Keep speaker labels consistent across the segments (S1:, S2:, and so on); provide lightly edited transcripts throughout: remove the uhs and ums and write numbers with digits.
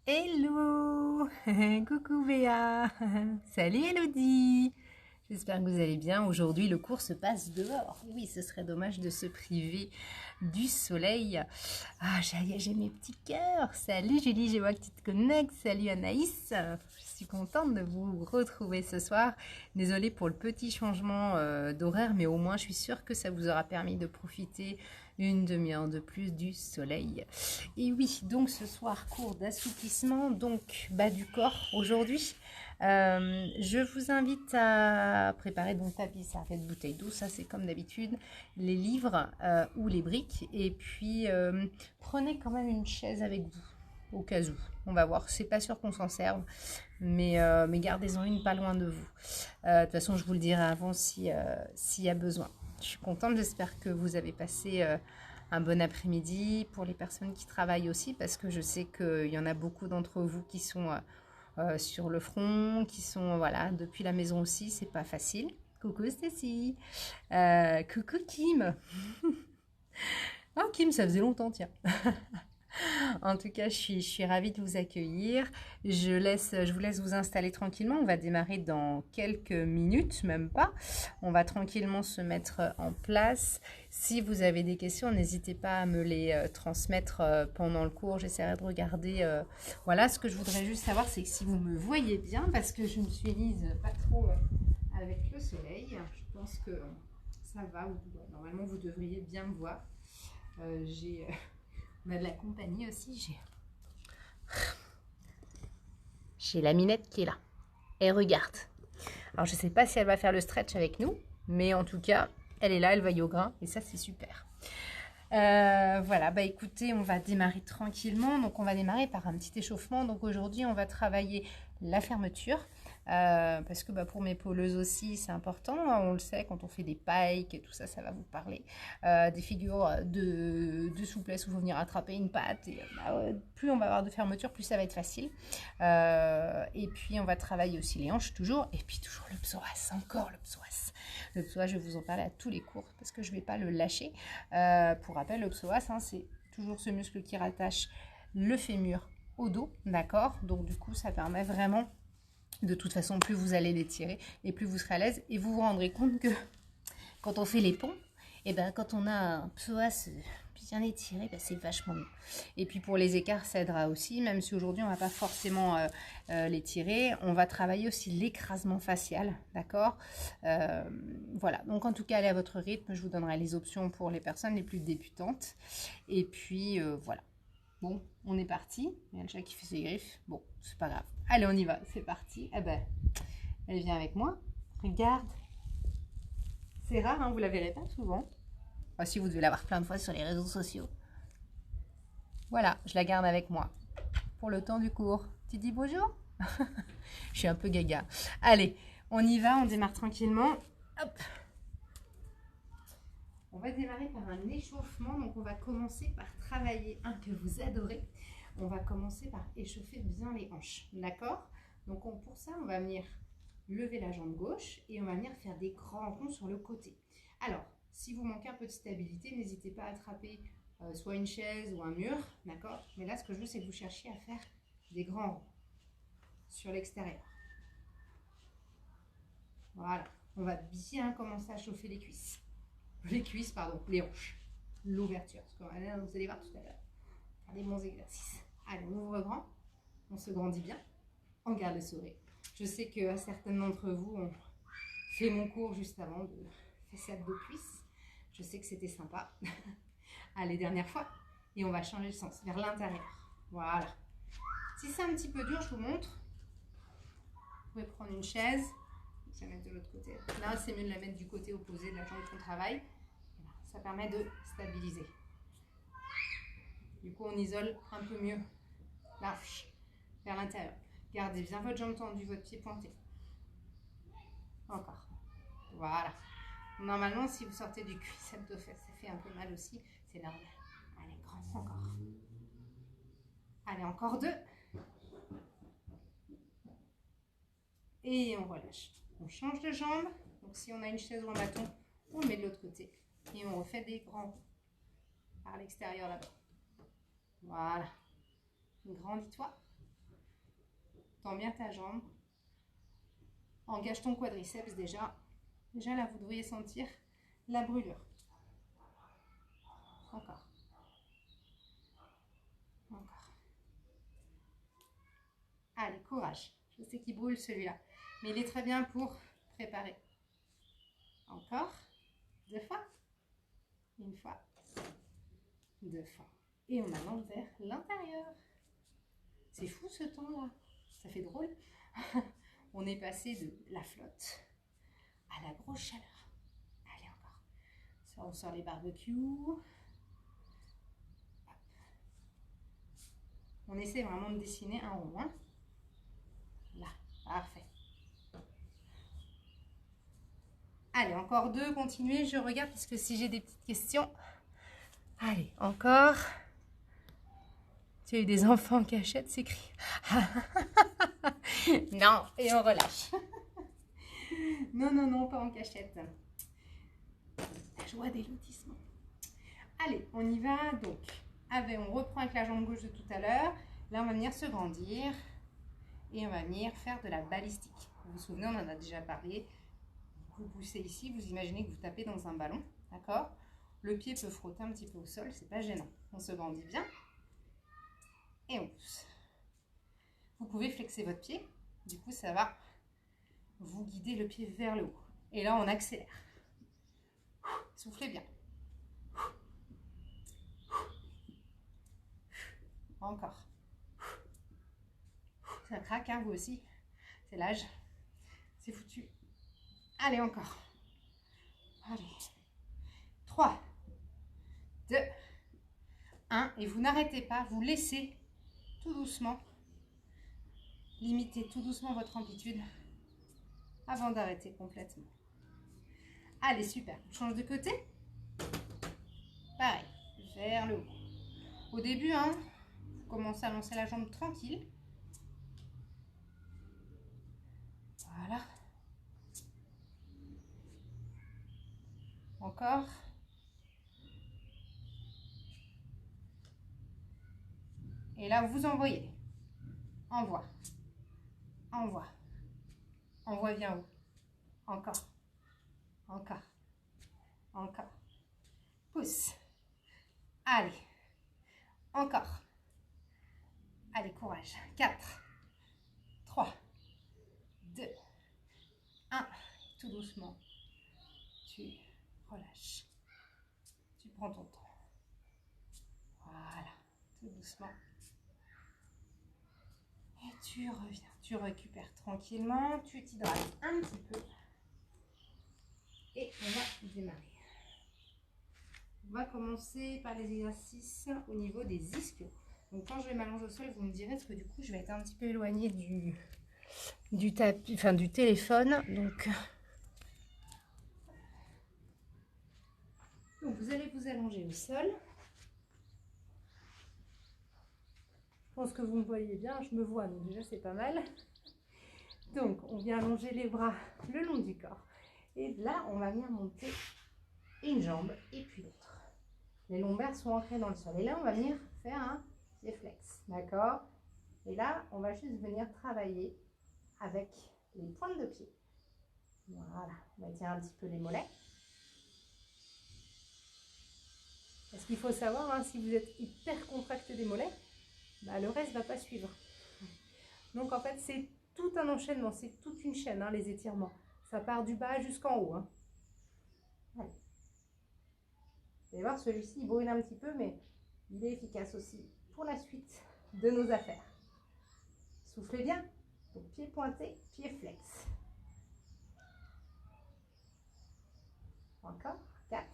S1: Hello. Coucou Béa. Salut Elodie. J'espère que vous allez bien. Aujourd'hui, le cours se passe dehors. Oui, ce serait dommage de se priver du soleil. Ah, j'ai mes petits cœurs. Salut Julie, je vois que tu te connectes. Salut Anaïs. Je suis contente de vous retrouver ce soir. Désolée pour le petit changement d'horaire, mais au moins, je suis sûre que ça vous aura permis de profiter une demi-heure de plus du soleil. Et oui, donc ce soir, cours d'assouplissement, donc bas du corps aujourd'hui. Je vous invite à préparer donc tapis, serviette, bouteille d'eau, ça c'est comme d'habitude, les livres ou les briques. Et puis prenez quand même une chaise avec vous, au cas où. On va voir, c'est pas sûr qu'on s'en serve, mais gardez-en une pas loin de vous. De toute façon, je vous le dirai avant s'il y a besoin. Je suis contente, j'espère que vous avez passé un bon après-midi pour les personnes qui travaillent aussi, parce que je sais qu'il y en a beaucoup d'entre vous qui sont sur le front, qui sont voilà depuis la maison aussi, c'est pas facile. Coucou Stacy, coucou Kim. Oh Kim, ça faisait longtemps, tiens. En tout cas, je suis ravie de vous accueillir. Je vous laisse vous installer tranquillement. On va démarrer dans quelques minutes, même pas. On va tranquillement se mettre en place. Si vous avez des questions, n'hésitez pas à me les transmettre pendant le cours. J'essaierai de regarder. Voilà, ce que je voudrais juste savoir, c'est que si vous me voyez bien, parce que je me suis mise pas trop avec le soleil. Je pense que ça va. Normalement, vous devriez bien me voir. J'ai on a de la compagnie aussi. J'ai la minette qui est là. Elle regarde. Alors, je ne sais pas si elle va faire le stretch avec nous, mais en tout cas, elle est là, elle va au grain, et ça, c'est super. Voilà, bah écoutez, on va démarrer tranquillement. Donc, on va démarrer par un petit échauffement. Donc, aujourd'hui, on va travailler la fermeture. Parce que pour mes pouleuses aussi, c'est important. On le sait, quand on fait des pikes et tout ça, ça va vous parler. Des figures de souplesse où il faut venir attraper une patte. Et, plus on va avoir de fermeture, plus ça va être facile. Et puis, on va travailler aussi les hanches toujours. Et puis, toujours le psoas, encore le psoas. Le psoas, je vais vous en parler à tous les cours parce que je ne vais pas le lâcher. Pour rappel, le psoas, c'est toujours ce muscle qui rattache le fémur au dos, d'accord? Donc, du coup, ça permet vraiment... De toute façon, plus vous allez l'étirer et plus vous serez à l'aise. Et vous vous rendrez compte que quand on fait les ponts, et ben quand on a un psoas bien étiré, c'est vachement mieux. Et puis pour les écarts, ça aidera aussi, même si aujourd'hui on ne va pas forcément l'étirer. On va travailler aussi l'écrasement facial, d'accord. Voilà, donc en tout cas, allez à votre rythme. Je vous donnerai les options pour les personnes les plus débutantes. Et puis voilà. Bon, on est parti. Il y a le chat qui fait ses griffes. Bon, c'est pas grave. Allez, on y va. C'est parti. Eh ben, elle vient avec moi. Regarde. C'est rare, hein, vous la verrez pas souvent. Enfin, si vous devez la voir plein de fois sur les réseaux sociaux. Voilà, je la garde avec moi. Pour le temps du cours. Tu dis bonjour? Je suis un peu gaga. Allez, on y va, on démarre tranquillement. Hop. On va démarrer par un échauffement. Donc, on va commencer par travailler un que vous adorez. On va commencer par échauffer bien les hanches. D'accord? Donc, pour ça, on va venir lever la jambe gauche et on va venir faire des grands ronds sur le côté. Alors, si vous manquez un peu de stabilité, n'hésitez pas à attraper soit une chaise ou un mur. D'accord? Mais là, ce que je veux, c'est que vous cherchiez à faire des grands ronds sur l'extérieur. Voilà. On va bien commencer à chauffer les cuisses. Les hanches. L'ouverture. Vous allez voir tout à l'heure. Faire des bons exercices. Allez, on ouvre grand. On se grandit bien. On garde le sourire. Je sais que certains d'entre vous ont fait mon cours juste avant de fessiade de cuisse. Je sais que c'était sympa. Allez, dernière fois. Et on va changer le sens vers l'intérieur. Voilà. Si c'est un petit peu dur, je vous montre. Vous pouvez prendre une chaise. Je vais la mettre de l'autre côté. Là, c'est mieux de la mettre du côté opposé de la jambe qu'on travaille. Voilà. Ça permet de stabiliser. Du coup, on isole un peu mieux l'arche vers l'intérieur. Gardez bien votre jambe tendue, votre pied pointé. Encore. Voilà. Normalement, si vous sortez du cuissette de fesse, ça fait un peu mal aussi. C'est normal. Allez, grand, encore. Allez, encore deux. Et on relâche. On change de jambe. Donc, si on a une chaise ou un bâton, on le met de l'autre côté. Et on refait des grands par l'extérieur là-bas. Voilà. Grandis-toi. Tends bien ta jambe. Engage ton quadriceps déjà. Déjà là, vous devriez sentir la brûlure. Encore. Encore. Allez, courage. Je sais qu'il brûle celui-là. Mais il est très bien pour préparer. Encore. 2 fois. 1 fois. 2 fois. Et on avance vers l'intérieur. C'est fou ce temps-là. Ça fait drôle. On est passé de la flotte à la grosse chaleur. Allez, encore. Ça, on sort les barbecues. On essaie vraiment de dessiner un rond. Hein. Là, parfait. Allez, encore 2, continuez. Je regarde parce que si j'ai des petites questions. Allez, encore. Tu as eu des enfants en cachette, c'est cri. Non, et on relâche. Non, non, non, pas en cachette. La joie des lotissements. Allez, on y va. Donc, on reprend avec la jambe gauche de tout à l'heure. Là, on va venir se grandir. Et on va venir faire de la balistique. Vous vous souvenez, on en a déjà parlé. Vous poussez ici, vous imaginez que vous tapez dans un ballon. D'accord? Le pied peut frotter un petit peu au sol, c'est pas gênant. On se grandit bien. Et on pousse. Vous pouvez flexer votre pied. Du coup, ça va vous guider le pied vers le haut. Et là, on accélère. Soufflez bien. Encore. Ça craque, hein, vous aussi. C'est l'âge. C'est foutu. Allez, encore. Allez. 3, 2, 1. Et vous n'arrêtez pas, vous laissez tout doucement. Limitez tout doucement votre amplitude avant d'arrêter complètement. Allez, super. On change de côté. Pareil, vers le haut. Au début, hein, vous commencez à lancer la jambe tranquille. Voilà. Encore. Et là, vous envoyez. Envoie. Envoie. Envoie bien haut. Encore. Encore. Encore. Pousse. Allez. Encore. Allez, courage. 4, 3, 2, 1. Tout doucement. Tu relâches. Tu prends ton temps. Voilà. Tout doucement. Et tu reviens. Tu récupères tranquillement. Tu t'hydrates un petit peu. Et on va démarrer. On va commencer par les exercices au niveau des ischios. Donc quand je vais m'allonger au sol, vous me direz, parce que du coup, je vais être un petit peu éloignée du tapis, enfin du téléphone. Donc vous allez vous allonger au sol. Je pense que vous me voyez bien, je me vois, donc déjà c'est pas mal. Donc on vient allonger les bras le long du corps. Et là, on va venir monter une jambe et puis l'autre. Les lombaires sont ancrés dans le sol. Et là, on va venir faire un pied flex. D'accord? Et là, on va juste venir travailler avec les pointes de pied. Voilà. On va étirer un petit peu les mollets. Parce qu'il faut savoir, hein, si vous êtes hyper contracté des mollets, bah, le reste ne va pas suivre. Donc, en fait, c'est tout un enchaînement. C'est toute une chaîne, hein, les étirements. Ça part du bas jusqu'en haut. Hein. Allez. Vous allez voir, celui-ci, il brûle un petit peu, mais il est efficace aussi pour la suite de nos affaires. Soufflez bien. Donc, pied pointé, pied flex. Encore. 4,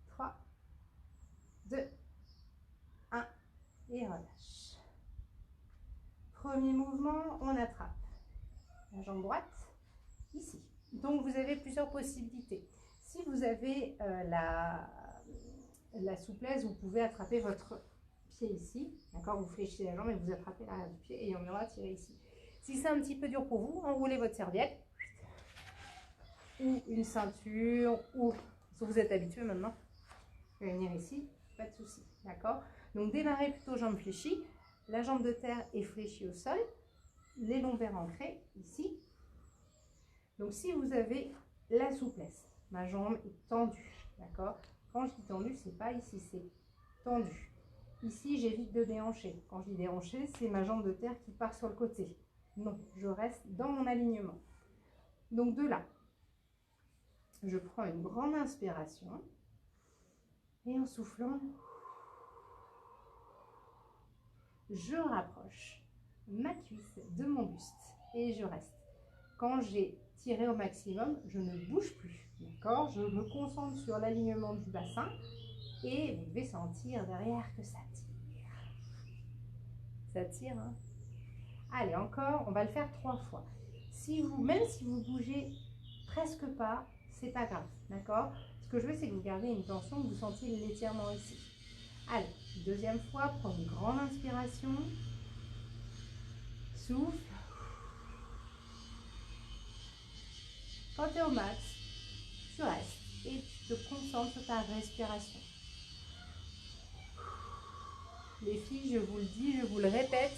S1: 3, 2, 1. Et relâche. Premier mouvement, on attrape la jambe droite ici. Donc, vous avez plusieurs possibilités. Si vous avez la souplesse, vous pouvez attraper votre pied ici. D'accord? Vous fléchissez la jambe et vous attrapez l'arrière du pied et on ira tirer ici. Si c'est un petit peu dur pour vous, enroulez votre serviette ou une ceinture ou si vous êtes habitué maintenant, vous pouvez venir ici, pas de souci. D'accord? Donc, démarrez plutôt jambes fléchies. La jambe de terre est fléchie au sol. les lombaires ancrés ici. Donc si vous avez la souplesse, ma jambe est tendue, d'accord? Quand je dis tendue, c'est pas ici, c'est tendu. Ici, j'évite de déhancher. Quand je dis déhancher, c'est ma jambe de terre qui part sur le côté. Non, je reste dans mon alignement. Donc de là, je prends une grande inspiration et en soufflant, je rapproche ma cuisse de mon buste et je reste. Quand j'ai tiré au maximum, je ne bouge plus, d'accord? Je me concentre sur l'alignement du bassin et vous devez sentir derrière que ça tire. Ça tire, hein? Allez, encore, on va le faire 3 fois. Même si vous bougez presque pas, c'est pas grave, d'accord? Ce que je veux, c'est que vous gardez une tension, que vous sentiez l'étirement ici. Allez, deuxième fois, prends une grande inspiration. Souffle. Quand tu es au max, tu restes et tu te concentres sur ta respiration. Les filles, je vous le dis, je vous le répète,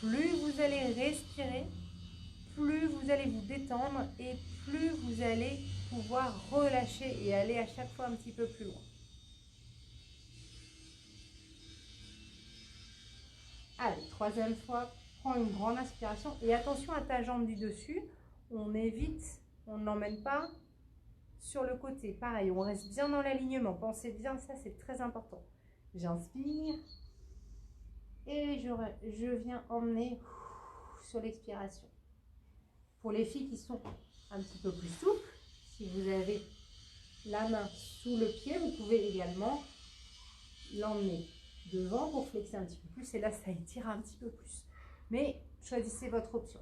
S1: plus vous allez respirer, plus vous allez vous détendre et plus vous allez pouvoir relâcher et aller à chaque fois un petit peu plus loin. Allez, troisième fois, prends une grande inspiration et attention à ta jambe du dessus. On évite, on n'emmène pas sur le côté. Pareil, on reste bien dans l'alignement. Pensez bien, ça c'est très important. J'inspire et je viens emmener sur l'expiration. Pour les filles qui sont un petit peu plus souples, si vous avez la main sous le pied, vous pouvez également l'emmener devant pour flexer un petit peu plus. Et là, ça étire un petit peu plus. Mais choisissez votre option.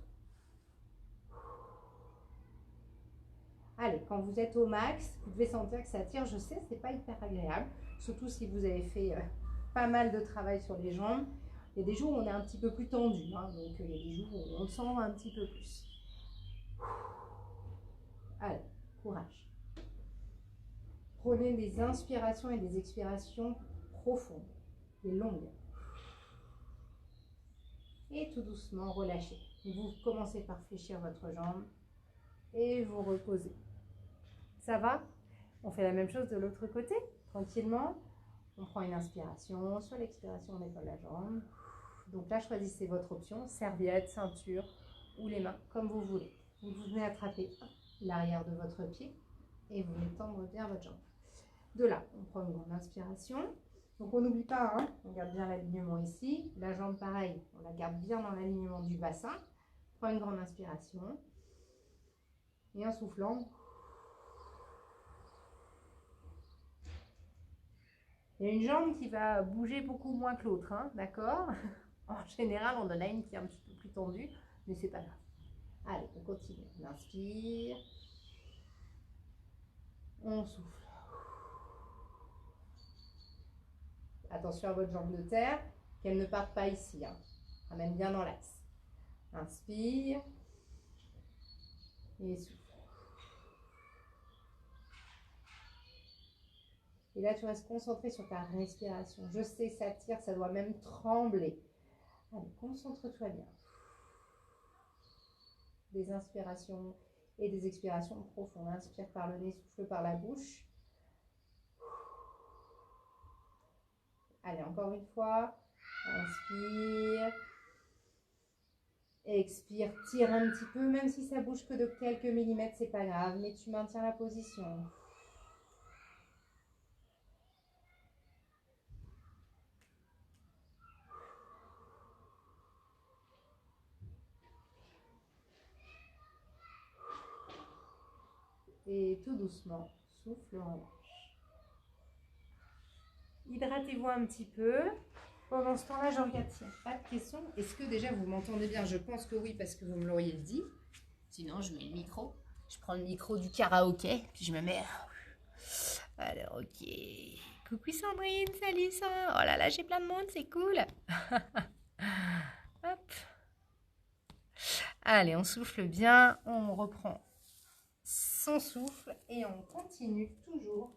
S1: Allez, quand vous êtes au max, vous devez sentir que ça tire. Je sais, c'est pas hyper agréable, surtout si vous avez fait pas mal de travail sur les jambes. Il y a des jours où on est un petit peu plus tendu, hein, donc il y a des jours où on le sent un petit peu plus. Allez, courage. Prenez des inspirations et des expirations profondes et longues. Et tout doucement, relâchez. Vous commencez par fléchir votre jambe et vous reposez. Ça va? On fait la même chose de l'autre côté, tranquillement. On prend une inspiration, sur l'expiration, on épaule la jambe. Donc là, choisissez votre option, serviette, ceinture ou les mains, comme vous voulez. Vous venez attraper l'arrière de votre pied et vous venez tendre bien votre jambe. De là, on prend une grande inspiration. Donc on n'oublie pas, hein, on garde bien l'alignement ici. La jambe, pareil, on la garde bien dans l'alignement du bassin. Prends une grande inspiration. Et en soufflant, il y a une jambe qui va bouger beaucoup moins que l'autre, hein, d'accord? En général, on en a une qui est un petit peu plus tendue, mais c'est pas grave. Allez, on continue. On inspire. On souffle. Attention à votre jambe de terre, qu'elle ne parte pas ici. Hein. Ramène bien dans l'axe. Inspire. Et souffle. Et là, tu restes concentré sur ta respiration. Je sais, ça tire, ça doit même trembler. Allez, concentre-toi bien. Des inspirations et des expirations profondes. Inspire par le nez, souffle par la bouche. Allez, encore une fois. Inspire. Expire, tire un petit peu, même si ça bouge que de quelques millimètres, c'est pas grave, mais tu maintiens la position. Et tout doucement, souffle, relâche. Hydratez-vous un petit peu. Pendant ce temps-là, je regarde s'il n'y a pas de questions. Est-ce que déjà vous m'entendez bien? Je pense que oui, parce que vous me l'auriez dit. Sinon, je mets le micro. Je prends le micro du karaoké, puis je me mets... Alors, ok. Coucou Sandrine, salut Sandrine. Oh là là, j'ai plein de monde, c'est cool. Hop. Allez, on souffle bien, on reprend son souffle et on continue toujours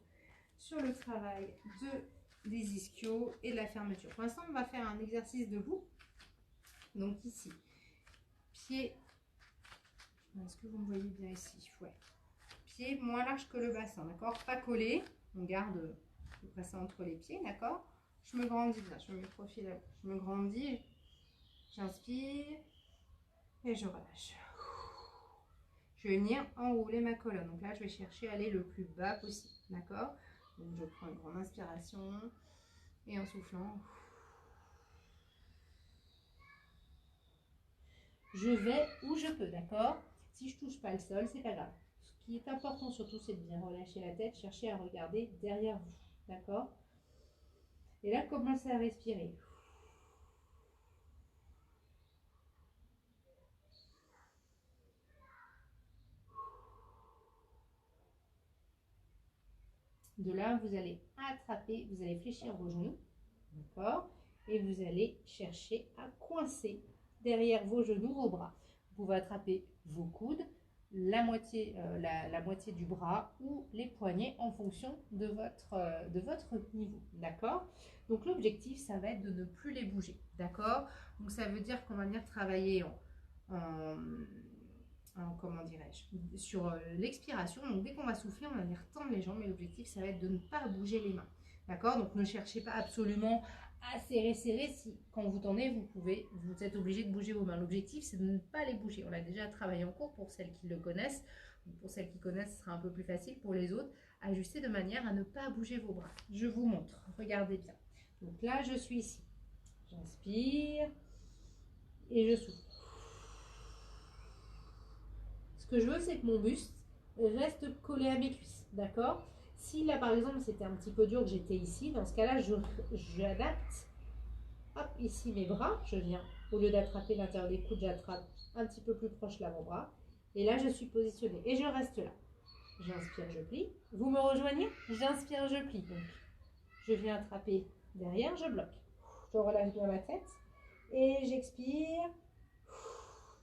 S1: sur le travail des ischios et de la fermeture. Pour l'instant, on va faire un exercice debout. Donc ici, pied. Est-ce que vous me voyez bien ici? Ouais. Pied moins large que le bassin, d'accord? Pas collé. On garde le bassin entre les pieds, d'accord? Je me grandis bien, je me profile, je me grandis. J'inspire et je relâche. Je vais venir enrouler ma colonne. Donc là, je vais chercher à aller le plus bas possible, d'accord? Donc je prends une grande inspiration et en soufflant, je vais où je peux, d'accord? Si je touche pas le sol, c'est pas grave. Ce qui est important surtout, c'est de bien relâcher la tête, chercher à regarder derrière vous, d'accord? Et là, commencez à respirer. De là, vous allez attraper, vous allez fléchir vos genoux, d'accord? Et vous allez chercher à coincer derrière vos genoux, vos bras. Vous pouvez attraper vos coudes, la moitié du bras ou les poignets en fonction de votre niveau, d'accord? Donc l'objectif, ça va être de ne plus les bouger, d'accord? Donc ça veut dire qu'on va venir travailler comment dirais-je, sur l'expiration. Donc dès qu'on va souffler, on va venir tendre les jambes, mais l'objectif, ça va être de ne pas bouger les mains, d'accord? Donc ne cherchez pas absolument à serrer. Si quand vous tendez, vous êtes obligé de bouger vos mains. L'objectif, c'est de ne pas les bouger. On l'a déjà travaillé en cours pour celles qui le connaissent. Pour celles qui connaissent, ce sera un peu plus facile. Pour les autres, ajustez de manière à ne pas bouger vos bras. Je vous montre, regardez bien. Donc là, je suis ici. J'inspire et je souffle. Ce que je veux, c'est que mon buste reste collé à mes cuisses, d'accord? Si là, par exemple, c'était un petit peu dur que j'étais ici, dans ce cas-là, j'adapte. Hop, ici mes bras, je viens, au lieu d'attraper l'intérieur des coudes, j'attrape un petit peu plus proche l'avant-bras. Et là, je suis positionnée et je reste là. J'inspire, je plie. Vous me rejoignez? J'inspire, je plie. Donc, je viens attraper derrière, je bloque. Je relâche bien ma tête et j'expire.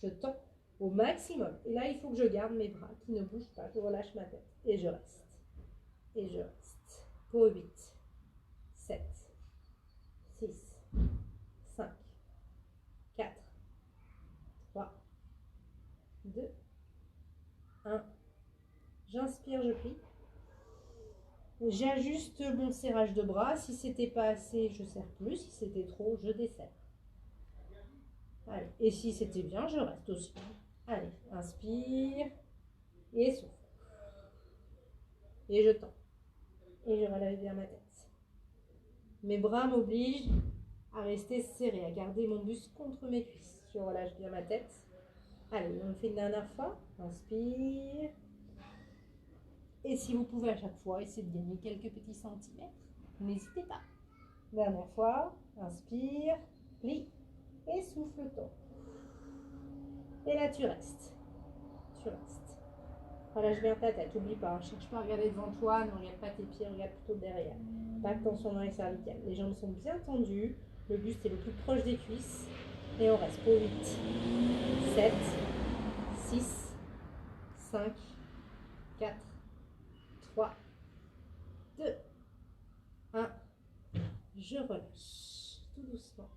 S1: Je tends au maximum. Et là, il faut que je garde mes bras qui ne bougent pas. Je relâche ma tête et je reste. Et je reste. Pour 8, 7, 6, 5, 4, 3, 2, 1. J'inspire, je plie. J'ajuste mon serrage de bras. Si c'était pas assez, je serre plus. Si c'était trop, je desserre. Allez. Et si c'était bien, je reste aussi. Allez, inspire et souffle. Et je tends. Et je relâche bien ma tête. Mes bras m'obligent à rester serré, à garder mon buste contre mes cuisses. Je relâche bien ma tête. Allez, on le fait une dernière fois. Inspire. Et si vous pouvez à chaque fois essayer de gagner quelques petits centimètres, n'hésitez pas. Dernière fois. Inspire, plie et souffle tôt. Et là, tu restes. Tu restes. Relâche bien ta tête. N'oublie pas, ne cherche pas à regarder devant toi, ne regarde pas tes pieds, regarde plutôt derrière. Pas de tension dans les cervicales. Les jambes sont bien tendues. Le buste est le plus proche des cuisses. Et on reste pour 8, 7, 6, 5, 4, 3, 2, 1. Je relâche tout doucement.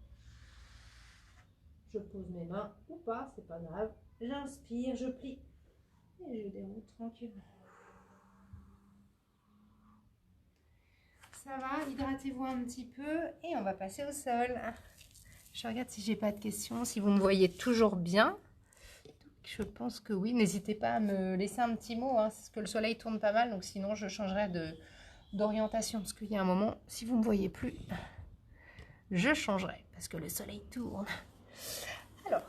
S1: Je pose mes mains ou pas, c'est pas grave. J'inspire, je plie et je déroule tranquillement. Ça va, hydratez-vous un petit peu et on va passer au sol. Je regarde si j'ai pas de questions, si vous me voyez toujours bien. Je pense que oui, n'hésitez pas à me laisser un petit mot, hein, parce que le soleil tourne pas mal, donc sinon je changerai d'orientation, parce qu'il y a un moment, si vous ne me voyez plus, je changerai, parce que le soleil tourne. Alors,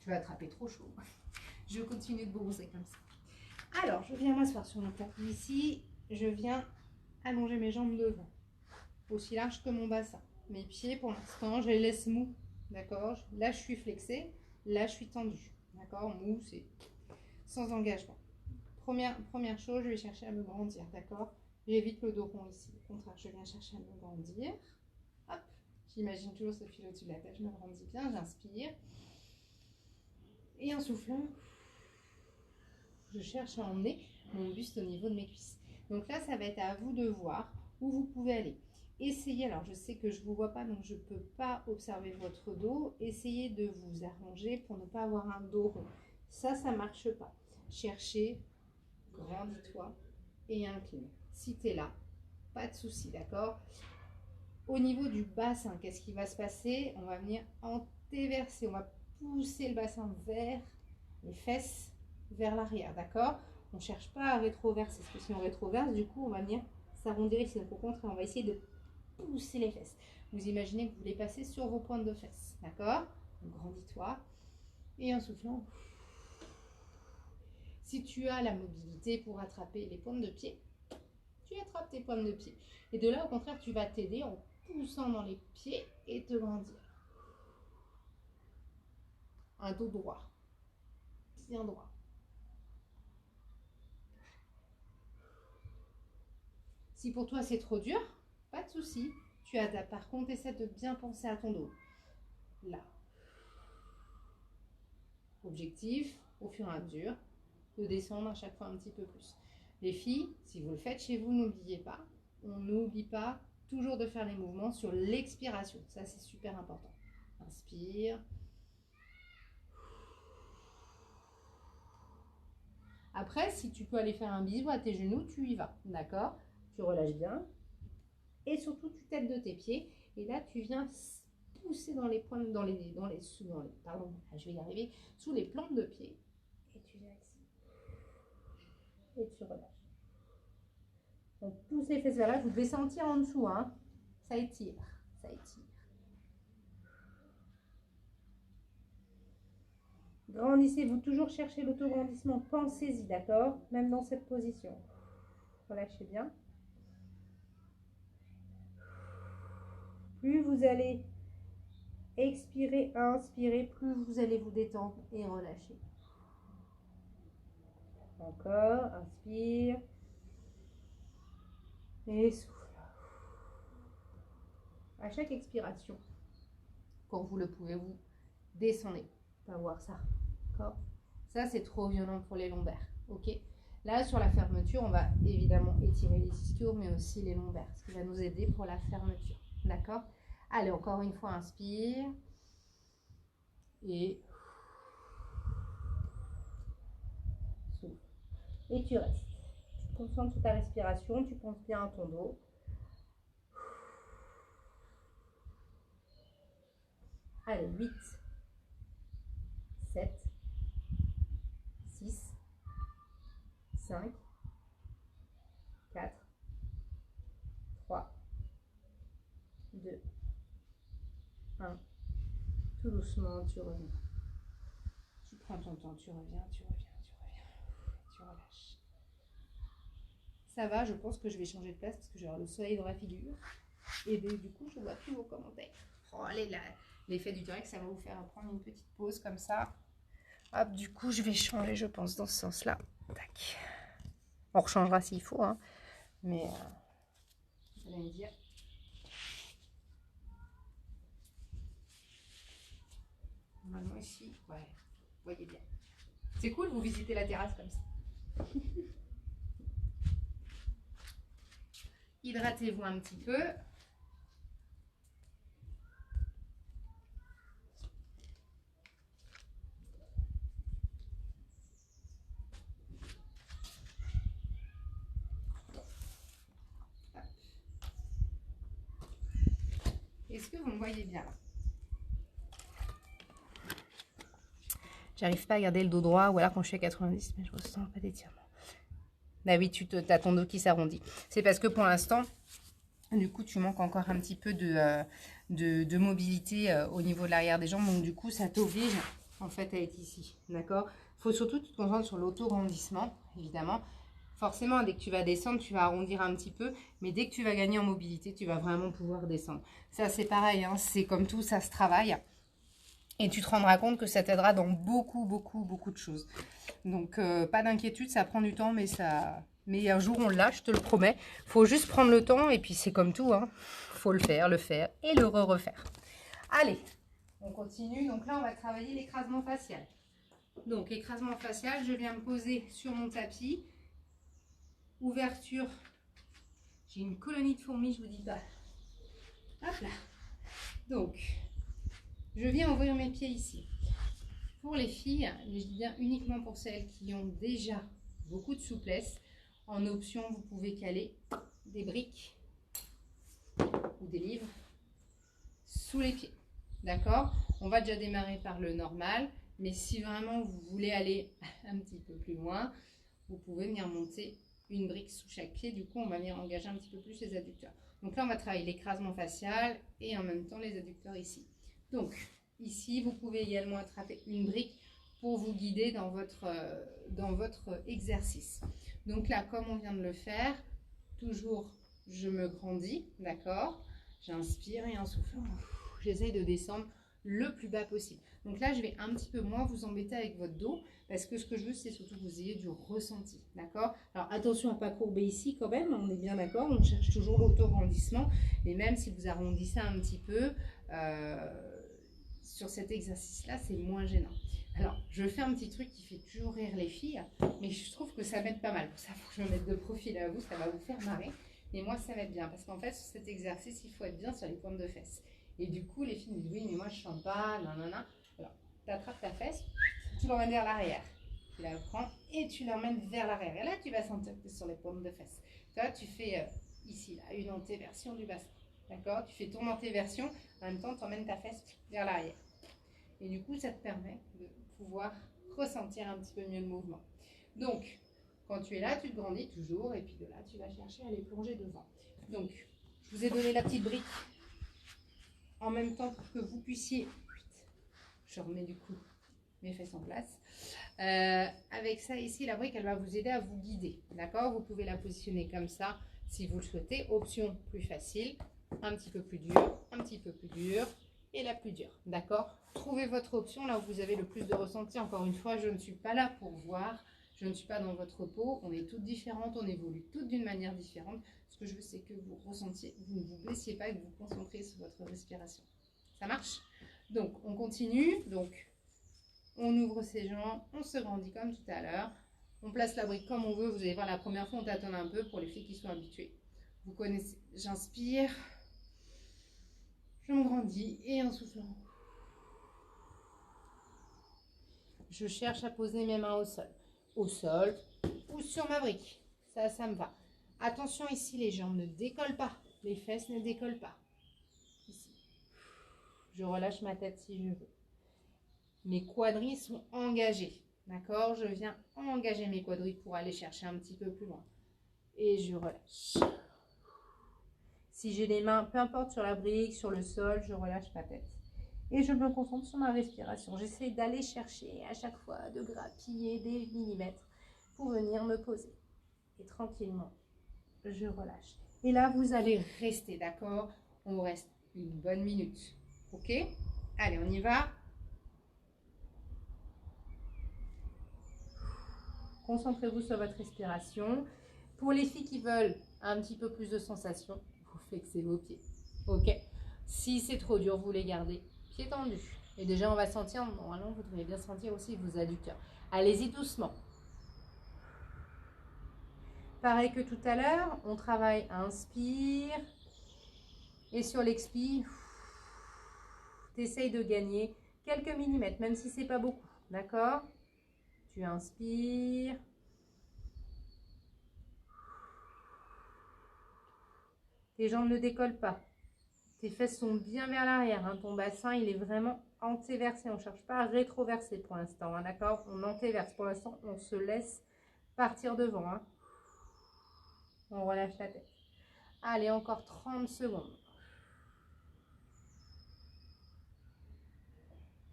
S1: je vais attraper trop chaud. Je continue de bronzer comme ça. Alors, je viens m'asseoir sur mon tapis ici. Je viens allonger mes jambes devant, aussi large que mon bassin. Mes pieds, pour l'instant, je les laisse mous. D'accord? Là, je suis flexée. Là, je suis tendue. D'accord? Mou, c'est sans engagement. Première chose, je vais chercher à me grandir. D'accord? J'évite le dos rond ici. Au contraire, je viens chercher à me grandir. Hop. J'imagine toujours ce fil au-dessus de la tête. Je me grandis bien. J'inspire. Et en soufflant, je cherche à emmener mon buste au niveau de mes cuisses. Donc là, ça va être à vous de voir où vous pouvez aller. essayez, alors je sais que je ne vous vois pas, donc je ne peux pas observer votre dos. Essayez de vous arranger pour ne pas avoir un dos rond. Ça ne marche pas. Cherchez, grandis-toi et incline. Si tu es là, pas de souci, d'accord? Au niveau du bassin, qu'est-ce qui va se passer? On va venir antéverser, on va pousser le bassin vers les fesses, vers l'arrière, d'accord? On ne cherche pas à rétroverser, parce que si on rétroverse, du coup, on va venir s'arrondir ici. Donc au contraire, on va essayer de pousser les fesses. Vous imaginez que vous les passez sur vos pointes de fesses, d'accord? Grandis-toi. Et en soufflant, si tu as la mobilité pour attraper les pointes de pied, tu attrapes tes pointes de pied. Et de là, au contraire, tu vas t'aider en poussant dans les pieds et te grandir. Un dos droit, bien droit. Si pour toi c'est trop dur, pas de souci. Tu adaptes. Par contre, essaie de bien penser à ton dos. Là. Objectif, au fur et à mesure, de descendre à chaque fois un petit peu plus. Les filles, si vous le faites chez vous, n'oubliez pas. On n'oublie pas toujours de faire les mouvements sur l'expiration. Ça, c'est super important. Inspire. Après, si tu peux aller faire un bisou à tes genoux, tu y vas. D'accord? Tu relâches bien. Et surtout, tu t'aides de tes pieds. Et là, tu viens pousser dans les pointes, pardon, je vais y arriver, sous les plantes de pied. Et tu viens ici. Et tu relâches. Donc, pousse les fesses vers là. Vous devez sentir en dessous, hein. Ça étire, ça étire. Grandissez-vous, toujours cherchez l'autograndissement. Pensez-y, d'accord? Même dans cette position. Relâchez bien. Plus vous allez expirer, inspirer, plus vous allez vous détendre et relâcher. Encore, inspire. Et souffle. À chaque expiration, quand vous le pouvez, vous descendez. On va voir ça. D'accord? Ça, c'est trop violent pour les lombaires. Ok? Là, sur la fermeture, on va évidemment étirer les ischios, mais aussi les lombaires, ce qui va nous aider pour la fermeture. D'accord? Allez, encore une fois, inspire. Et souffle. Et tu restes. Tu te concentres sur ta respiration, tu penses bien à ton dos. Allez, 8, 7, 6, 5, 4, 3, 2, 1. Tout doucement, tu reviens. Tu prends ton temps, tu reviens, tu relâches. Ça va, je pense que je vais changer de place parce que j'ai le soleil dans la figure. Et du coup, je ne vois plus vos commentaires. Oh, l'effet du direct, ça va vous faire prendre une petite pause comme ça. Hop, du coup, je vais changer, je pense, dans ce sens-là. Tac. On rechangera s'il faut, hein. Mais vous allez me dire. Normalement ici, ouais, vous voyez bien. C'est cool, vous visitez la terrasse comme ça. Hydratez-vous un petit peu. Est-ce que vous me voyez bien là? J'arrive pas à garder le dos droit, ou alors quand je suis à 90, mais je ressens pas d'étirement. D'habitude, tu as ton dos qui s'arrondit. C'est parce que pour l'instant, du coup, tu manques encore un petit peu de mobilité au niveau de l'arrière des jambes. Donc, du coup, ça t'oblige en fait à être ici. D'accord? Il faut surtout que tu te concentres sur l'auto-grandissement, évidemment. Forcément, dès que tu vas descendre, tu vas arrondir un petit peu. Mais dès que tu vas gagner en mobilité, tu vas vraiment pouvoir descendre. Ça, c'est pareil. Hein, c'est comme tout, ça se travaille. Et tu te rendras compte que ça t'aidera dans beaucoup de choses. Donc, pas d'inquiétude, ça prend du temps, mais un jour on l'a, je te le promets. Faut juste prendre le temps et puis c'est comme tout, hein. Faut le faire et le refaire. Allez, on continue. Donc là, on va travailler l'écrasement facial. Donc, écrasement facial, je viens me poser sur mon tapis. Ouverture. J'ai une colonie de fourmis, je vous dis pas. Hop là. Donc, je viens ouvrir mes pieds ici. Pour les filles, mais je dis bien uniquement pour celles qui ont déjà beaucoup de souplesse, en option, vous pouvez caler des briques ou des livres sous les pieds. D'accord? On va déjà démarrer par le normal, mais si vraiment vous voulez aller un petit peu plus loin, vous pouvez venir monter une brique sous chaque pied. Du coup, on va venir engager un petit peu plus les adducteurs. Donc là, on va travailler l'écrasement facial et en même temps les adducteurs ici. Donc, ici, vous pouvez également attraper une brique pour vous guider dans votre exercice. Donc là, comme on vient de le faire, toujours, je me grandis, d'accord? J'inspire et en soufflant, j'essaye de descendre le plus bas possible. Donc là, je vais un petit peu moins vous embêter avec votre dos parce que ce que je veux, c'est surtout que vous ayez du ressenti, d'accord? Alors attention à ne pas courber ici quand même, on est bien d'accord, on cherche toujours l'auto-grandissement, mais même si vous arrondissez un petit peu, sur cet exercice-là, c'est moins gênant. Alors, je fais un petit truc qui fait toujours rire les filles, mais je trouve que ça m'aide pas mal. Pour ça, il faut que je me mette de profil à vous, ça va vous faire marrer. Mais moi, ça m'aide bien, parce qu'en fait, sur cet exercice, il faut être bien sur les pointes de fesses. Et du coup, les filles me disent, oui, mais moi, je sens pas, nanana. Alors, tu attrapes ta fesse, tu l'emmènes vers l'arrière. Tu la prends et tu l'emmènes vers l'arrière. Et là, tu vas sentir que tu es sur les pointes de fesses. Toi, tu fais ici, là, une antéversion du bassin. D'accord? Tu fais ton antéversion, en même temps, tu emmènes ta fesse vers l'arrière. Et du coup, ça te permet de pouvoir ressentir un petit peu mieux le mouvement. Donc, quand tu es là, tu te grandis toujours, et puis de là, tu vas chercher à les plonger devant. Donc, je vous ai donné la petite brique en même temps pour que vous puissiez... Je remets du coup mes fesses en place. Avec ça ici, la brique, elle va vous aider à vous guider. D'accord? Vous pouvez la positionner comme ça si vous le souhaitez. Option plus facile, un petit peu plus dur, un petit peu plus dur et la plus dure. D'accord? Trouvez votre option là où vous avez le plus de ressenti. Encore une fois, je ne suis pas là pour voir. Je ne suis pas dans votre peau. On est toutes différentes. On évolue toutes d'une manière différente. Ce que je veux, c'est que vous ressentiez, vous ne vous blessiez pas et que vous vous concentriez sur votre respiration. Ça marche? Donc, on continue. Donc, on ouvre ses jambes, on se grandit comme tout à l'heure. On place la brique comme on veut. Vous allez voir, la première fois, on tâtonne un peu pour les filles qui sont habituées. Vous connaissez, j'inspire, je me grandis et en soufflant, je cherche à poser mes mains au sol ou sur ma brique. Ça me va. Attention ici, les jambes ne décollent pas, les fesses ne décollent pas. Ici, je relâche ma tête si je veux. Mes quadris sont engagés. D'accord? Je viens engager mes quadris pour aller chercher un petit peu plus loin. Et je relâche. Si j'ai les mains, peu importe sur la brique, sur le sol, je relâche ma tête. Et je me concentre sur ma respiration. J'essaie d'aller chercher à chaque fois, de grappiller des millimètres pour venir me poser. Et tranquillement, je relâche. Et là, vous allez rester, d'accord? On reste une bonne minute. Ok? Allez, on y va. Concentrez-vous sur votre respiration. Pour les filles qui veulent un petit peu plus de sensation, vous flexez vos pieds. Ok? Si c'est trop dur, vous les gardez pieds tendus. Et déjà, on va sentir, normalement, vous devriez bien sentir aussi vos adducteurs. Allez-y doucement. Pareil que tout à l'heure, on travaille inspire. Et sur l'expire, tu essayes de gagner quelques millimètres, même si ce n'est pas beaucoup. D'accord? Tu inspires. Tes jambes ne décollent pas. Tes fesses sont bien vers l'arrière. Hein. Ton bassin, il est vraiment antéversé. On ne cherche pas à rétroverser pour l'instant. Hein, d'accord? On antéverse. Pour l'instant, on se laisse partir devant. Hein. On relâche la tête. Allez, encore 30 secondes.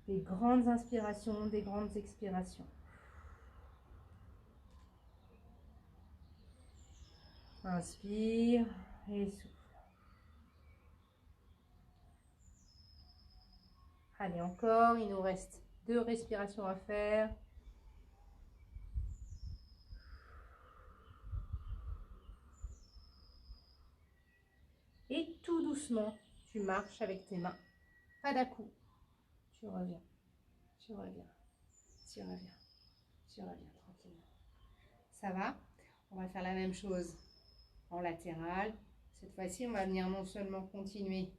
S1: Des grandes inspirations, des grandes expirations. Inspire et souffle. Allez, encore, il nous reste 2 respirations à faire. Et tout doucement, tu marches avec tes mains. Pas d'à-coup. Tu reviens, tu reviens, tu reviens, tu reviens tranquillement. Ça va? On va faire la même chose en latéral. Cette fois-ci, on va venir non seulement continuer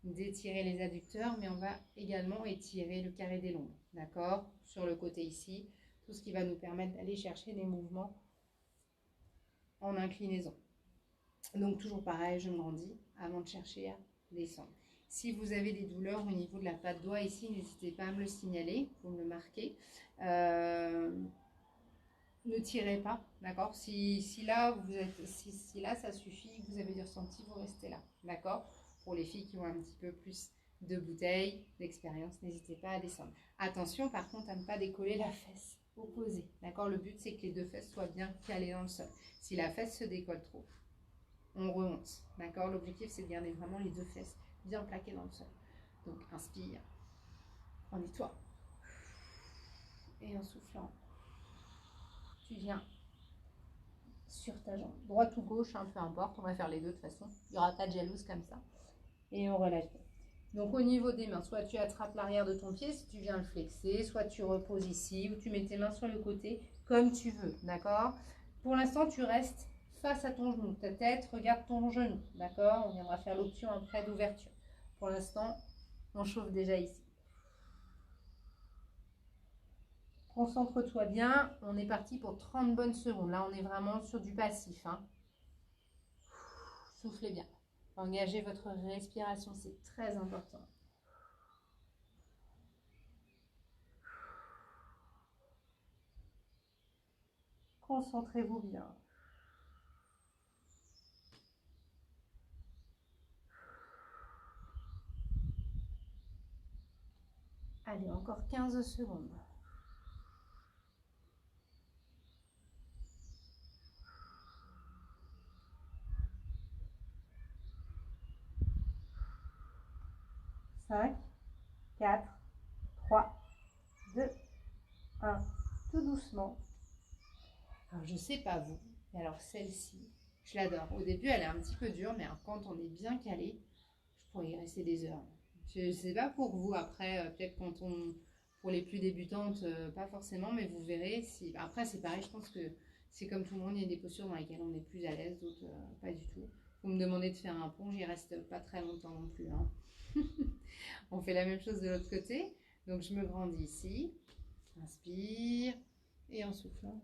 S1: d'étirer les adducteurs, mais on va également étirer le carré des lombes, d'accord? Sur le côté ici, tout ce qui va nous permettre d'aller chercher des mouvements en inclinaison. Donc toujours pareil, je me grandis avant de chercher à descendre. Si vous avez des douleurs au niveau de la patte doigt ici, n'hésitez pas à me le signaler, vous me le marquez. Ne tirez pas, d'accord? Si là, si là ça suffit, vous avez du ressenti, vous restez là, d'accord? Pour les filles qui ont un petit peu plus de bouteilles, d'expérience, n'hésitez pas à descendre. Attention par contre à ne pas décoller la fesse opposée, d'accord? Le but c'est que les deux fesses soient bien calées dans le sol. Si la fesse se décolle trop, on remonte, d'accord? L'objectif c'est de garder vraiment les deux fesses bien plaquées dans le sol. Donc inspire, rendis-toi. Et en soufflant, tu viens sur ta jambe, droite ou gauche, hein, peu importe, on va faire les deux de toute façon, il n'y aura pas de jalouse comme ça, et on relâche. Donc au niveau des mains, soit tu attrapes l'arrière de ton pied si tu viens le flexer, soit tu reposes ici, ou tu mets tes mains sur le côté, comme tu veux, d'accord? Pour l'instant, tu restes face à ton genou, ta tête regarde ton genou, d'accord? On viendra faire l'option après d'ouverture. Pour l'instant, on chauffe déjà ici. Concentre-toi bien, on est parti pour 30 bonnes secondes. Là, on est vraiment sur du passif, hein. Soufflez bien. Engagez votre respiration, c'est très important. Concentrez-vous bien. Allez, encore 15 secondes. Cinq, 4, 3, 2, 1. Tout doucement. Alors, je sais pas vous, mais alors celle-ci, je l'adore. Au début, elle est un petit peu dure, mais alors, quand on est bien calé, je pourrais y rester des heures. Je ne sais pas pour vous, après, peut-être quand on... Pour les plus débutantes, pas forcément, mais vous verrez. Si... Après, c'est pareil, je pense que c'est comme tout le monde, il y a des postures dans lesquelles on est plus à l'aise, d'autres pas du tout. Vous me demandez de faire un pont, j'y reste pas très longtemps non plus, hein. On fait la même chose de l'autre côté. Donc, je me grandis ici. Inspire. Et en soufflant,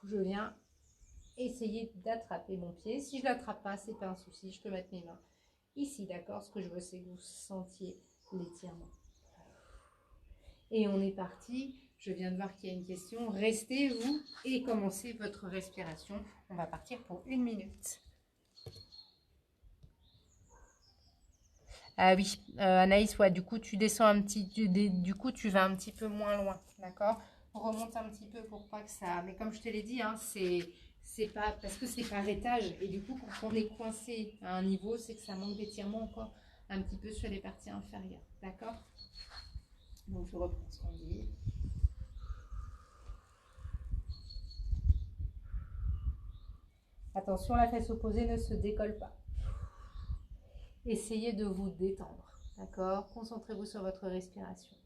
S1: je viens essayer d'attraper mon pied. Si je ne l'attrape pas, c'est pas un souci. Je peux mettre mes mains ici, d'accord? Ce que je veux, c'est que vous sentiez l'étirement. Et on est parti. Je viens de voir qu'il y a une question. Restez, vous, et commencez votre respiration. On va partir pour 1 minute. Ah oui, Anaïs, ouais, du coup, tu descends un petit... Du coup, tu vas un petit peu moins loin, d'accord? On remonte un petit peu pour pas que ça... Mais comme je te l'ai dit, hein, c'est pas... Parce que c'est par étage. Et du coup, quand on est coincé à un niveau, c'est que ça manque d'étirement encore un petit peu sur les parties inférieures, d'accord? Donc, je reprends ce qu'on dit. Attention, la fesse opposée ne se décolle pas. Essayez de vous détendre, d'accord? Concentrez-vous sur votre respiration.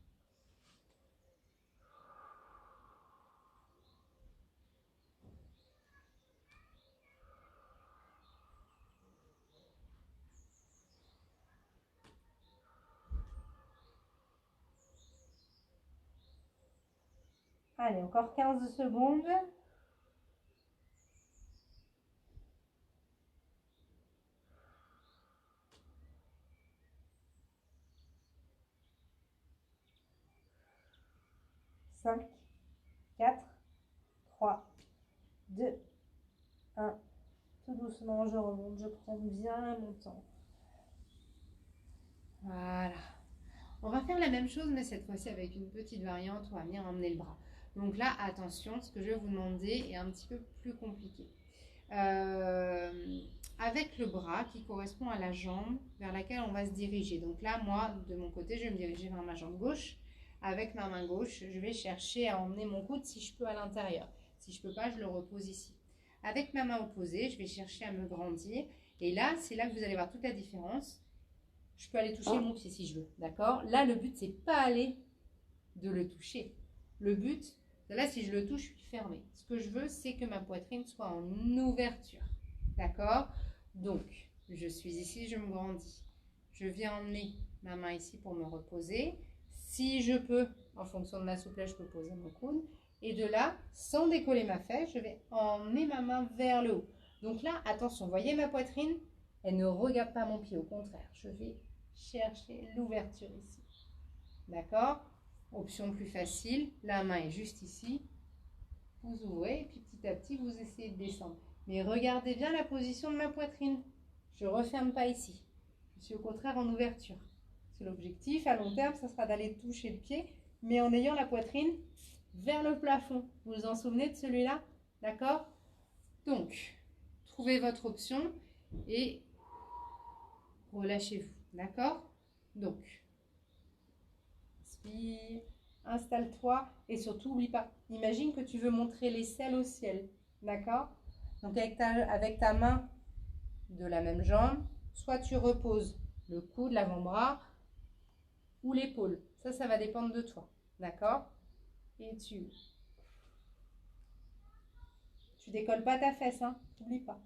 S1: Allez, encore 15 secondes. Cinq, 4, 3, 2, 1. Tout doucement, je remonte, je prends bien mon temps. Voilà. On va faire la même chose, mais cette fois-ci avec une petite variante. On va venir emmener le bras. Donc là, attention, ce que je vais vous demander est un petit peu plus compliqué. Avec le bras qui correspond à la jambe vers laquelle on va se diriger. Donc là, moi, de mon côté, je vais me diriger vers ma jambe gauche. Avec ma main gauche, je vais chercher à emmener mon coude si je peux à l'intérieur. Si je ne peux pas, je le repose ici. Avec ma main opposée, je vais chercher à me grandir. Et là, c'est là que vous allez voir toute la différence. Je peux aller toucher mon pied si je veux, d'accord? Là, le but, c'est pas aller de le toucher. Le but, là, si je le touche, je suis fermée. Ce que je veux, c'est que ma poitrine soit en ouverture, d'accord? Donc, je suis ici, je me grandis. je viens emmener ma main ici pour me reposer. Si je peux, en fonction de ma souplesse, je peux poser mon coude. Et de là, sans décoller ma fesse, je vais emmener ma main vers le haut. Donc là, attention, voyez ma poitrine? Elle ne regarde pas mon pied, au contraire. Je vais chercher l'ouverture ici. D'accord? Option plus facile, la main est juste ici. Vous ouvrez et puis petit à petit, vous essayez de descendre. Mais regardez bien la position de ma poitrine. Je ne referme pas ici. Je suis au contraire en ouverture. C'est l'objectif. À long terme, ça sera d'aller toucher le pied, mais en ayant la poitrine vers le plafond. Vous vous en souvenez de celui-là? D'accord? Donc, trouvez votre option et relâchez-vous. D'accord? Donc, inspire, installe-toi et surtout, n'oublie pas, imagine que tu veux montrer l'aisselle au ciel. D'accord? Donc, avec ta main de la même jambe, soit tu reposes le coude, l'avant-bras ou l'épaule. Ça va dépendre de toi. D'accord? Et tu décolles pas ta fesse, hein, n'oublie pas.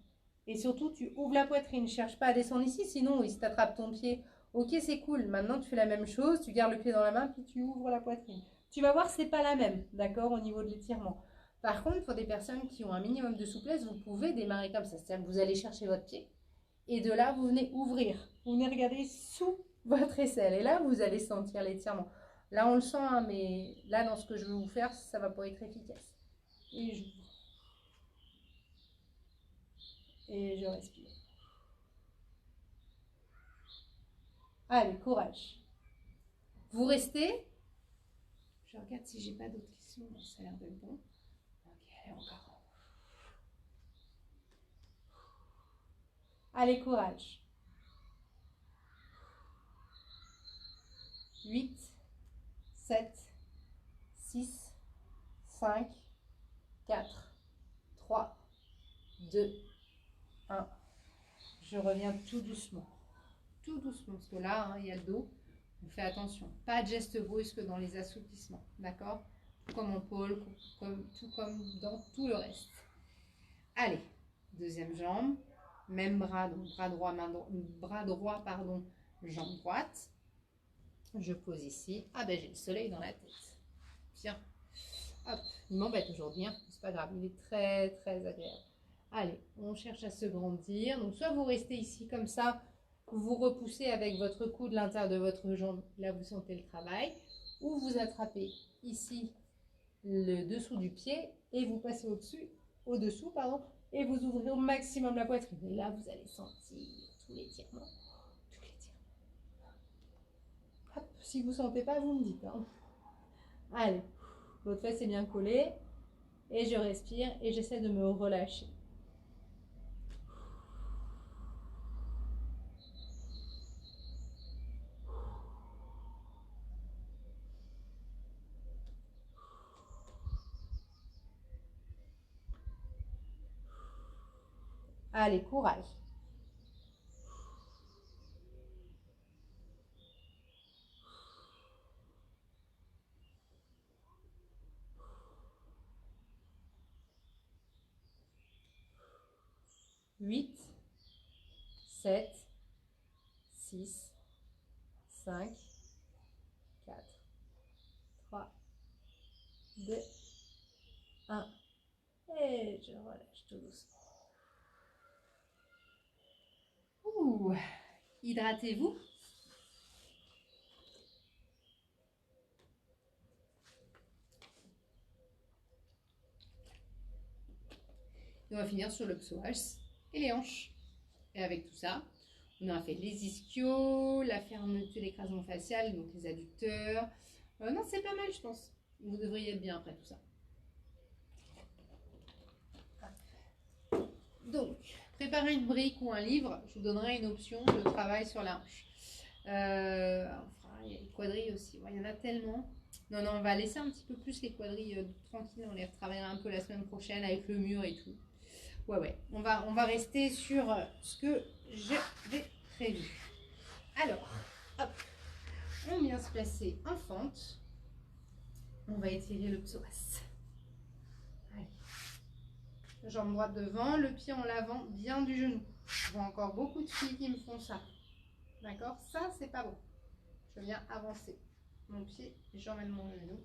S1: Et surtout, tu ouvres la poitrine. Cherche pas à descendre ici, sinon il t'attrape ton pied. Ok, c'est cool. Maintenant, tu fais la même chose. Tu gardes le pied dans la main, puis tu ouvres la poitrine. Tu vas voir, c'est pas la même, d'accord, au niveau de l'étirement. Par contre, pour des personnes qui ont un minimum de souplesse, vous pouvez démarrer comme ça. C'est-à-dire que vous allez chercher votre pied. Et de là, vous venez ouvrir. Vous venez regarder sous votre aisselle. Et là, vous allez sentir l'étirement. Là, on le sent, hein, mais là, dans ce que je vais vous faire, ça va pas être efficace. Et je respire. Allez, courage. Vous restez. Je regarde si j'ai pas d'autres questions. Ça a l'air d'être bon. Ok, allez, encore. Allez, courage. 8, 7, 6, 5, 4, 3, 2, 1. Je reviens tout doucement. Tout doucement, parce que là, hein, il y a le dos. On fait attention. Pas de geste brusque dans les assouplissements. D'accord? Tout comme en pôle, tout comme dans tout le reste. Allez, deuxième jambe. Même bras, donc bras droit, pardon, jambe droite. Je pose ici. Ah ben j'ai le soleil dans la tête. Tiens. Hop, il m'embête aujourd'hui, hein. C'est pas grave, il est très très agréable. Allez, on cherche à se grandir. Donc soit vous restez ici comme ça, vous repoussez avec votre coude l'intérieur de votre jambe, là vous sentez le travail, ou vous attrapez ici le dessous du pied et vous passez au-dessous, pardon, et vous ouvrez au maximum la poitrine. Et là vous allez sentir tous les étirements. Hop, si vous ne sentez pas, vous me dites. Hein. Allez, votre fesse est bien collée. Et je respire et j'essaie de me relâcher. Allez, courage. Huit, 7, 6, 5, 4, 3, 2, 1. Et je relâche tout doucement. Ouh, hydratez-vous. Et on va finir sur le psoas et les hanches. Et avec tout ça, on a fait les ischios, la fermeture, l'écrasement facial, donc les adducteurs. Non, c'est pas mal, je pense. Vous devriez être bien après tout ça. Donc, préparez une brique ou un livre. Je vous donnerai une option de travail sur la hanche. Enfin, il y a les quadrilles aussi. Ouais, il y en a tellement. Non, on va laisser un petit peu plus les quadrilles tranquilles. On les retravaillera un peu la semaine prochaine avec le mur et tout. Ouais. On va rester sur ce que j'avais prévu. Alors, hop. On vient se placer en fente. On va étirer le psoas. Allez. Jambe droite devant, le pied en l'avant, bien du genou. Je vois encore beaucoup de filles qui me font ça. D'accord? Ça, c'est pas bon. Je viens avancer mon pied, j'emmène mon genou.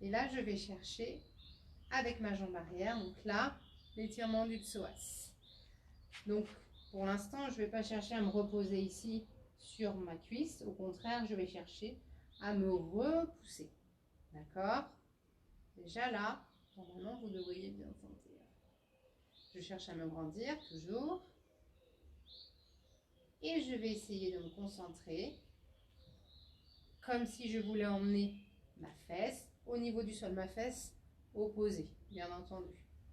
S1: Et là, je vais chercher avec ma jambe arrière. Donc là, l'étirement du psoas. Donc, pour l'instant, je ne vais pas chercher à me reposer ici sur ma cuisse. Au contraire, je vais chercher à me repousser. D'accord? Déjà là, normalement, vous devriez bien sentir. Je cherche à me grandir, toujours. Et je vais essayer de me concentrer comme si je voulais emmener ma fesse au niveau du sol, ma fesse opposée, bien entendu.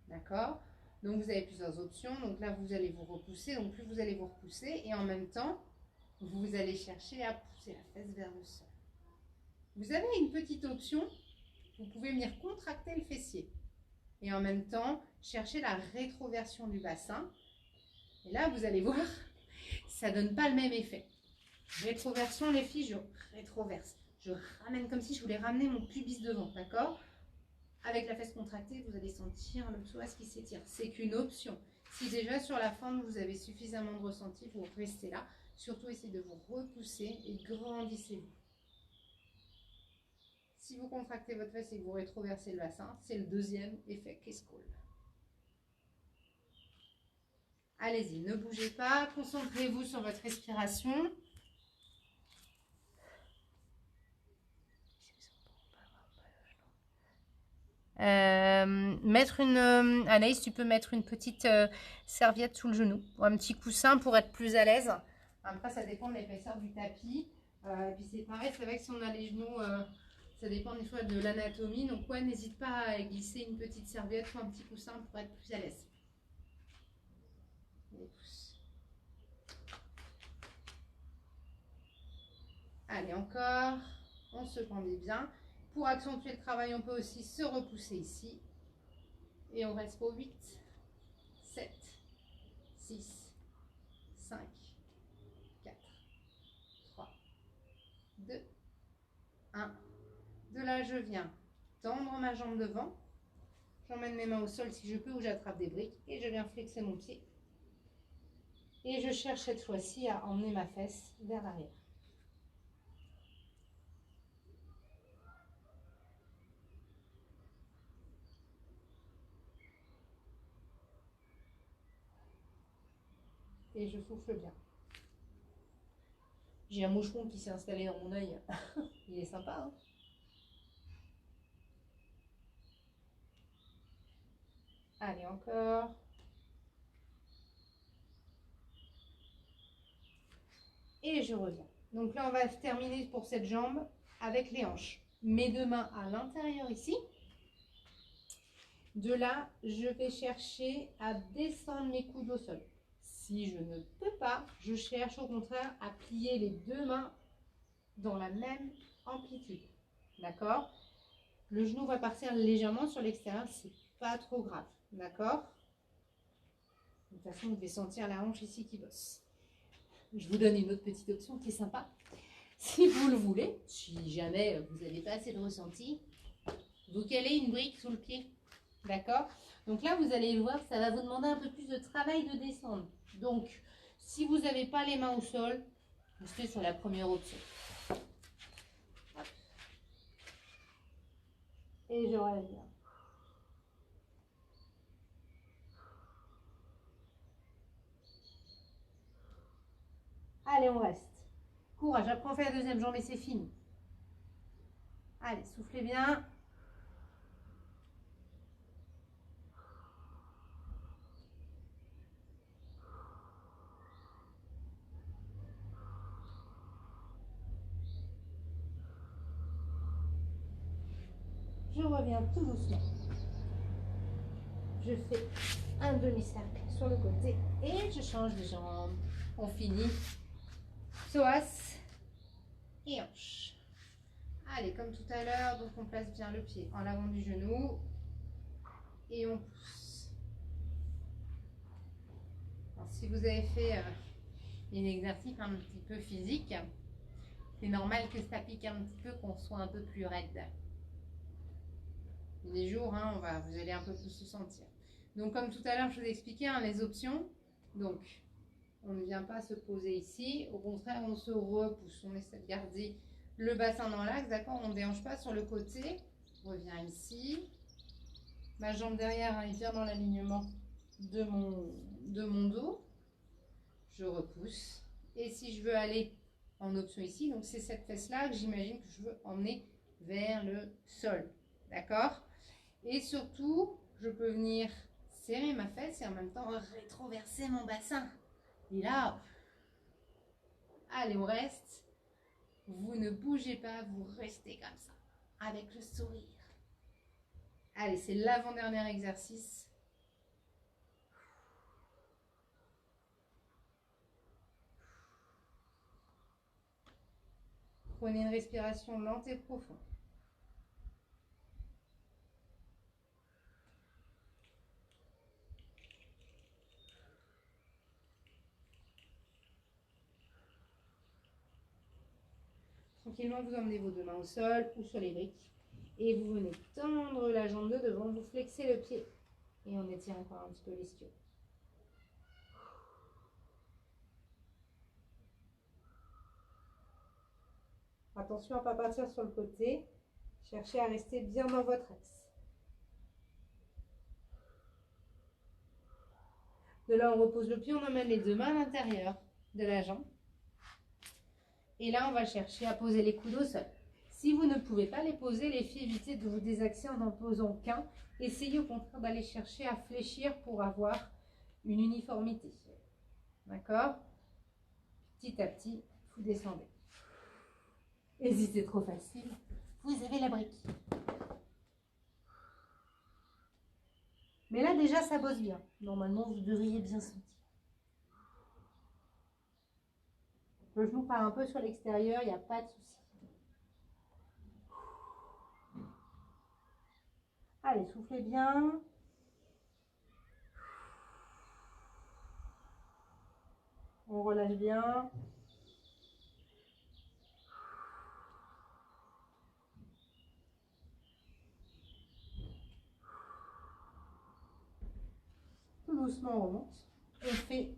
S1: D'accord? Donc vous avez plusieurs options. Donc là, vous allez vous repousser. Donc plus vous allez vous repousser et en même temps, vous allez chercher à pousser la fesse vers le sol. Vous avez une petite option. Vous pouvez venir contracter le fessier et en même temps chercher la rétroversion du bassin. Et là, vous allez voir, ça donne pas le même effet. Rétroversion, les filles, je rétroverse. Je ramène comme si je voulais ramener mon pubis devant, d'accord? Avec la fesse contractée, vous allez sentir le psoas qui s'étire. C'est qu'une option. Si déjà sur la fente, vous avez suffisamment de ressenti, vous restez là. Surtout, essayez de vous repousser et grandissez-vous. Si vous contractez votre fesse et que vous rétroversez le bassin, c'est le deuxième effet Kiss Call. Allez-y, ne bougez pas, concentrez-vous sur votre respiration. Anaïs, tu peux mettre une petite serviette sous le genou ou un petit coussin pour être plus à l'aise. Après, ça dépend de l'épaisseur du tapis. Et puis c'est pareil, c'est vrai que si on a les genoux, ça dépend des fois de l'anatomie. Donc ouais, n'hésite pas à glisser une petite serviette ou un petit coussin pour être plus à l'aise. Allez, encore. On se pendait bien. Pour accentuer le travail, on peut aussi se repousser ici. Et on reste pour 8, 7, 6, 5, 4, 3, 2, 1. De là, je viens tendre ma jambe devant. J'emmène mes mains au sol si je peux ou j'attrape des briques. Et je viens flexer mon pied. Et je cherche cette fois-ci à emmener ma fesse vers l'arrière. Et je souffle bien. J'ai un moucheron qui s'est installé dans mon œil. Il est sympa, hein? Allez, encore. Et je reviens. Donc là, on va terminer pour cette jambe avec les hanches. Mes deux mains à l'intérieur ici. De là, je vais chercher à descendre mes coudes au sol. Si je ne peux pas, je cherche au contraire à plier les deux mains dans la même amplitude. D'accord? Le genou va partir légèrement sur l'extérieur, c'est pas trop grave. D'accord? De toute façon, vous devez sentir la hanche ici qui bosse. Je vous donne une autre petite option qui est sympa. Si vous le voulez, si jamais vous n'avez pas assez de ressenti, vous calez une brique sous le pied. D'accord? Donc là, vous allez voir, ça va vous demander un peu plus de travail de descendre. Donc, si vous n'avez pas les mains au sol, restez sur la première option. Hop. Et je reviens. Allez, on reste. Courage, après on fait la deuxième jambe et c'est fini. Allez, soufflez bien. Je reviens tout doucement. Je fais un demi-cercle sur le côté et je change de jambe. On finit. Psoas et hanche. Allez, comme tout à l'heure, donc on place bien le pied en l'avant du genou et on pousse. Alors, si vous avez fait un exercice un petit peu physique, c'est normal que ça pique un petit peu, qu'on soit un peu plus raide. Les jours, hein, vous allez un peu plus se sentir. Donc, comme tout à l'heure, je vous ai expliqué les options. Donc, On ne vient pas se poser ici. Au contraire, on se repousse. On essaie de garder le bassin dans l'axe, d'accord? On ne déhanche pas sur le côté. On revient ici. Ma jambe derrière, elle vient dans l'alignement de mon dos. Je repousse. Et si je veux aller en option ici, donc c'est cette fesse-là que j'imagine que je veux emmener vers le sol. D'accord? Et surtout, je peux venir serrer ma fesse et en même temps rétroverser mon bassin. Et là, allez, on reste. Vous ne bougez pas, vous restez comme ça, avec le sourire. Allez, c'est l'avant-dernier exercice. Prenez une respiration lente et profonde. Tranquillement, vous emmenez vos deux mains au sol ou sur les briques. Et vous venez tendre la jambe de devant, vous flexez le pied. Et on étire encore un petit peu l'ischio. Attention à ne pas partir sur le côté. Cherchez à rester bien dans votre axe. De là, on repose le pied, on emmène les deux mains à l'intérieur de la jambe. Et là, on va chercher à poser les coudes au sol. Si vous ne pouvez pas les poser, les filles, évitez de vous désaxer en n'en posant qu'un. Essayez au contraire d'aller chercher à fléchir pour avoir une uniformité. D'accord? Petit à petit, vous descendez. Et si c'est trop facile, vous avez la brique. Mais là, déjà, ça bosse bien. Normalement, vous devriez bien sentir. Le genou part un peu sur l'extérieur, il n'y a pas de souci. Allez, soufflez bien. On relâche bien. Tout doucement, on remonte. On fait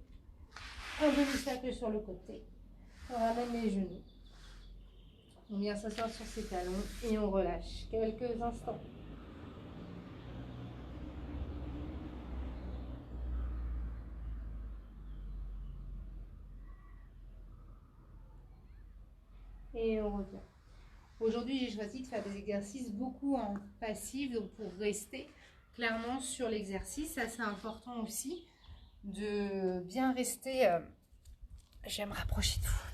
S1: un demi-cercle sur le côté. On ramène les genoux. On vient s'asseoir sur ses talons et on relâche quelques instants. Et on revient. Aujourd'hui, j'ai choisi de faire des exercices beaucoup en passif, donc pour rester clairement sur l'exercice. Ça, c'est important aussi de bien rester. Je vais me rapprocher de vous.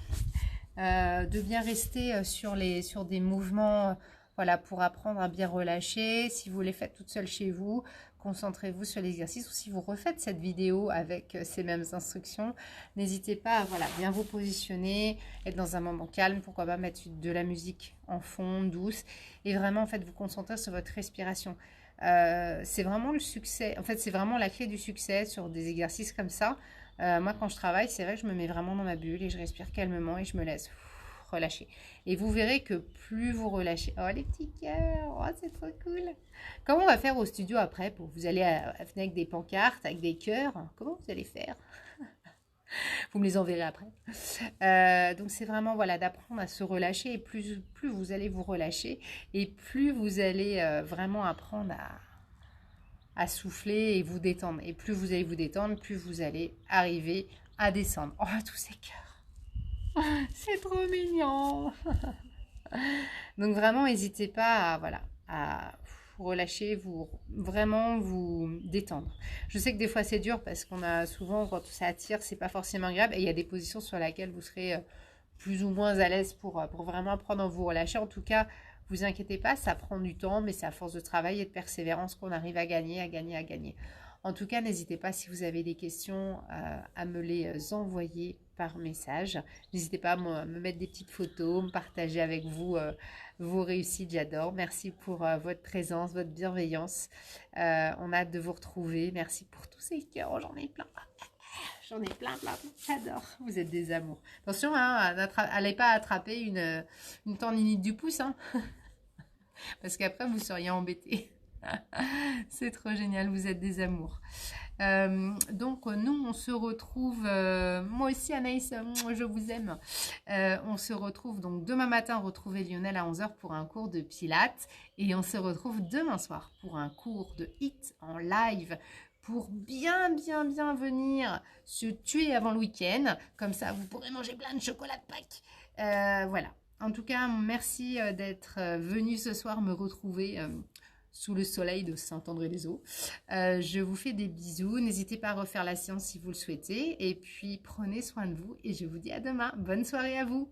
S1: De bien rester sur des mouvements, voilà, pour apprendre à bien relâcher. Si vous les faites toute seule chez vous, concentrez-vous sur l'exercice. Ou si vous refaites cette vidéo avec ces mêmes instructions, n'hésitez pas à bien vous positionner, être dans un moment calme, pourquoi pas mettre de la musique en fond, douce, et vraiment en fait vous concentrer sur votre respiration. C'est vraiment le succès, en fait c'est vraiment la clé du succès sur des exercices comme ça. Moi quand je travaille, c'est vrai que je me mets vraiment dans ma bulle et je respire calmement et je me laisse relâcher. Et vous verrez que plus vous relâchez, oh les petits cœurs, oh c'est trop cool. Comment on va faire au studio après? Vous allez venir avec des pancartes, avec des cœurs, comment vous allez faire? Vous me les enverrez après. Donc c'est vraiment voilà, d'apprendre à se relâcher, et plus vous allez vous relâcher et plus vous allez vraiment apprendre à souffler et vous détendre. Et plus vous allez vous détendre, plus vous allez arriver à descendre. Oh, tous ces cœurs. C'est trop mignon. Donc vraiment, n'hésitez pas à vous relâcher, vraiment vous détendre. Je sais que des fois c'est dur parce qu'on a souvent, quand ça attire, c'est pas forcément agréable. Et il y a des positions sur lesquelles vous serez plus ou moins à l'aise pour vraiment apprendre à vous relâcher. En tout cas, vous inquiétez pas, ça prend du temps, mais c'est à force de travail et de persévérance qu'on arrive à gagner. En tout cas, n'hésitez pas, si vous avez des questions, à me les envoyer par message. N'hésitez pas à me mettre des petites photos, me partager avec vous vos réussites, j'adore. Merci pour votre présence, votre bienveillance. On a hâte de vous retrouver. Merci pour tous ces cœurs, oh, j'en ai plein. J'en ai plein. J'adore. Vous êtes des amours. Attention, hein, n'allez pas attraper une tendinite du pouce. Hein. Parce qu'après, vous seriez embêtés. C'est trop génial. Vous êtes des amours. Donc nous, on se retrouve, moi aussi Anaïs, je vous aime. On se retrouve donc demain matin, retrouver Lionel à 11 h pour un cours de pilates. Et on se retrouve demain soir pour un cours de HIIT en live pour bien venir se tuer avant le week-end. Comme ça, vous pourrez manger plein de chocolat de Pâques. Voilà. En tout cas, merci d'être venu ce soir me retrouver sous le soleil de Saint-André-les-Eaux. Je vous fais des bisous. N'hésitez pas à refaire la séance si vous le souhaitez. Et puis, prenez soin de vous et je vous dis à demain. Bonne soirée à vous.